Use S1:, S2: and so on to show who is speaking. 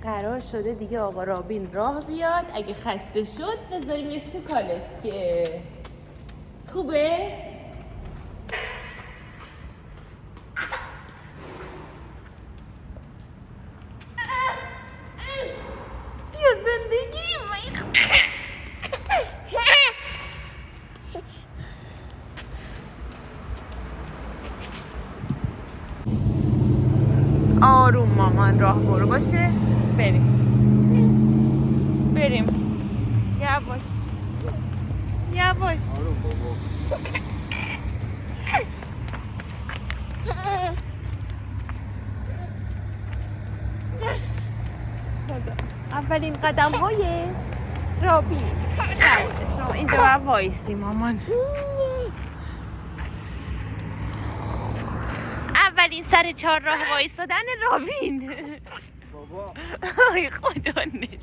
S1: قرار شده دیگه آقا رابین راه بیاد. اگه خسته شد بذاریمش تو کالسکه. خوبه؟ بیا زندگی آروم مامان راه برو باشه. بریم یواش یواش.
S2: آروم بابا.
S1: اولین قدم های رابی. شما اینجا باید وایسی مامان. اولین سر چهار راه وایستادن رابین.
S2: بابا
S1: آی خدا